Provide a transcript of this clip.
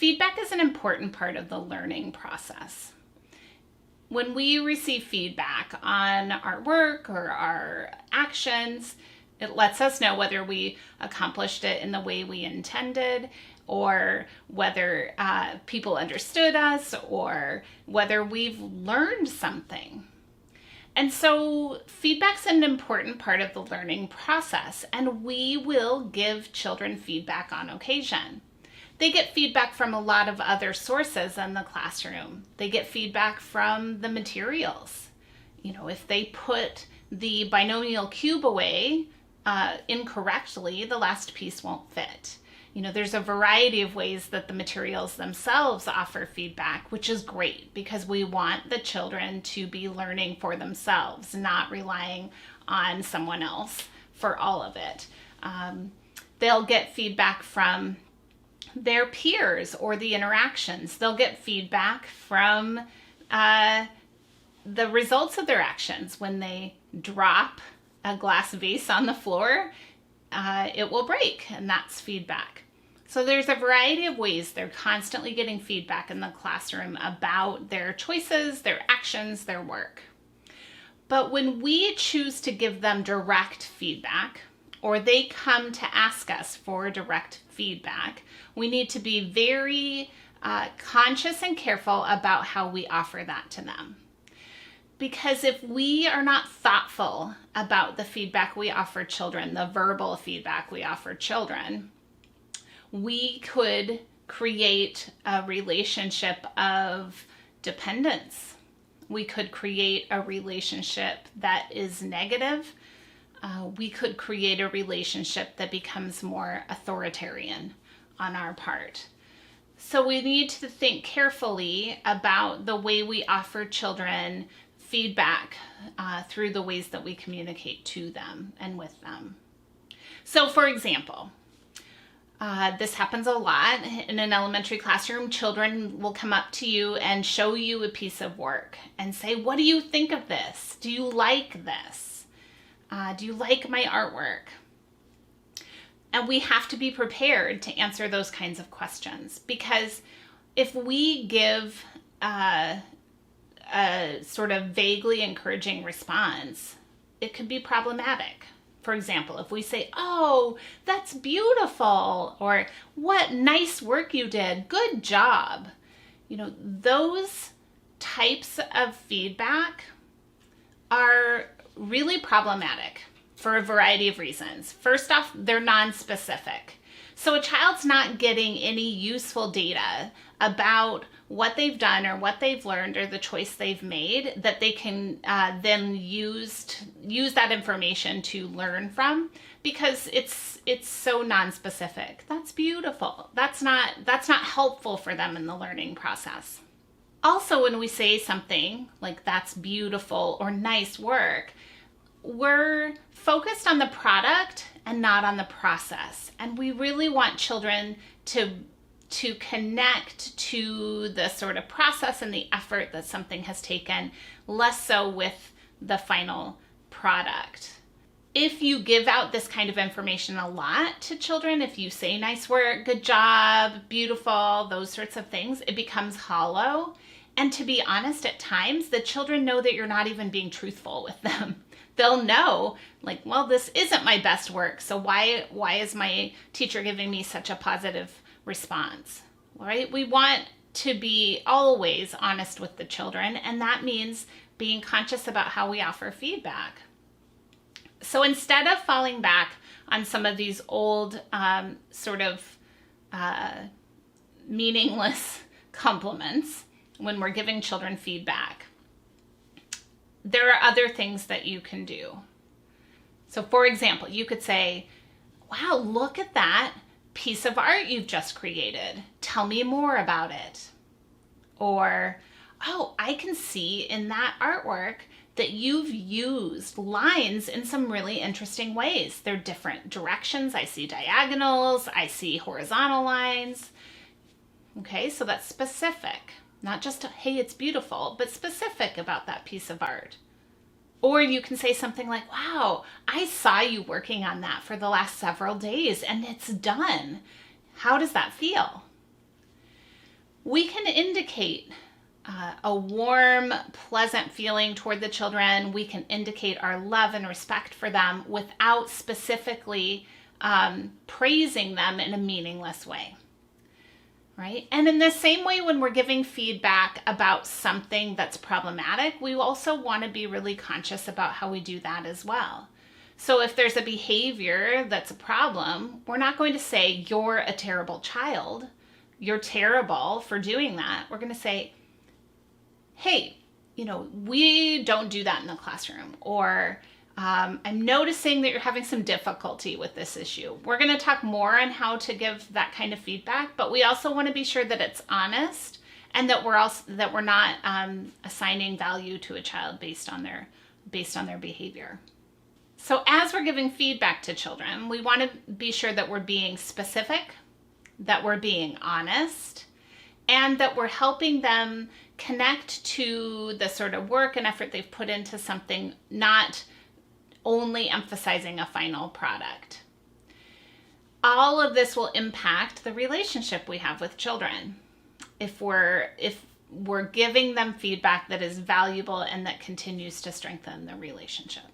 Feedback is an important part of the learning process. When we receive feedback on our work or our actions, it lets us know whether we accomplished it in the way we intended, or whether people understood us, or whether we've learned something. And so feedback's an important part of the learning process, and we will give children feedback on occasion. They get feedback from a lot of other sources in the classroom. They get feedback from the materials. If they put the binomial cube away incorrectly, the last piece won't fit. There's a variety of ways that the materials themselves offer feedback, which is great because we want the children to be learning for themselves, not relying on someone else for all of it. They'll get feedback from their peers or the interactions. They'll get feedback from the results of their actions. When they drop a glass vase on the floor, it will break, and that's feedback. So there's a variety of ways they're constantly getting feedback in the classroom about their choices, their actions, their work. But when we choose to give them direct feedback, or they come to ask us for direct feedback, we need to be very conscious and careful about how we offer that to them. Because if we are not thoughtful about the feedback we offer children, the verbal feedback we offer children, we could create a relationship of dependence. We could create a relationship that is negative. We could create a relationship that becomes more authoritarian on our part. So we need to think carefully about the way we offer children feedback through the ways that we communicate to them and with them. So for example, this happens a lot in an elementary classroom. Children will come up to you and show you a piece of work and say, "What do you think of this? Do you like this? Do you like my artwork?" And we have to be prepared to answer those kinds of questions, because if we give a sort of vaguely encouraging response, it could be problematic. For example, if we say, "Oh, that's beautiful," or "What nice work you did, good job," those types of feedback are really problematic for a variety of reasons. First off, they're non-specific. So a child's not getting any useful data about what they've done or what they've learned or the choice they've made that they can then use that information to learn from, because it's so non-specific. That's beautiful. That's not helpful for them in the learning process. Also, when we say something like "that's beautiful" or "nice work," we're focused on the product and not on the process. And we really want children to connect to the sort of process and the effort that something has taken, less so with the final product. If you give out this kind of information a lot to children, if you say "nice work," "good job," "beautiful," those sorts of things, it becomes hollow. And to be honest, at times, the children know that you're not even being truthful with them. They'll know, like, well, this isn't my best work, so why is my teacher giving me such a positive response, right? We want to be always honest with the children, and that means being conscious about how we offer feedback. So instead of falling back on some of these old sort of meaningless compliments when we're giving children feedback, there are other things that you can do. So for example, you could say, "Wow, look at that piece of art you've just created. Tell me more about it." Or, "Oh, I can see in that artwork that you've used lines in some really interesting ways. They're different directions. I see diagonals. I see horizontal lines." Okay, so that's specific. Not just, "Hey, it's beautiful," but specific about that piece of art. Or you can say something like, "Wow, I saw you working on that for the last several days and it's done. How does that feel?" We can indicate a warm, pleasant feeling toward the children. We can indicate our love and respect for them without specifically praising them in a meaningless way. Right? And in the same way, when we're giving feedback about something that's problematic, we also want to be really conscious about how we do that as well. So if there's a behavior that's a problem, we're not going to say, you're a terrible child, you're terrible for doing that. We're going to say, hey, we don't do that in the classroom, or I'm noticing that you're having some difficulty with this issue. We're going to talk more on how to give that kind of feedback, but we also want to be sure that it's honest and that we're not assigning value to a child based on their behavior. So as we're giving feedback to children, we want to be sure that we're being specific, that we're being honest, and that we're helping them connect to the sort of work and effort they've put into something, not only emphasizing a final product. All of this will impact the relationship we have with children if we're giving them feedback that is valuable and that continues to strengthen the relationship.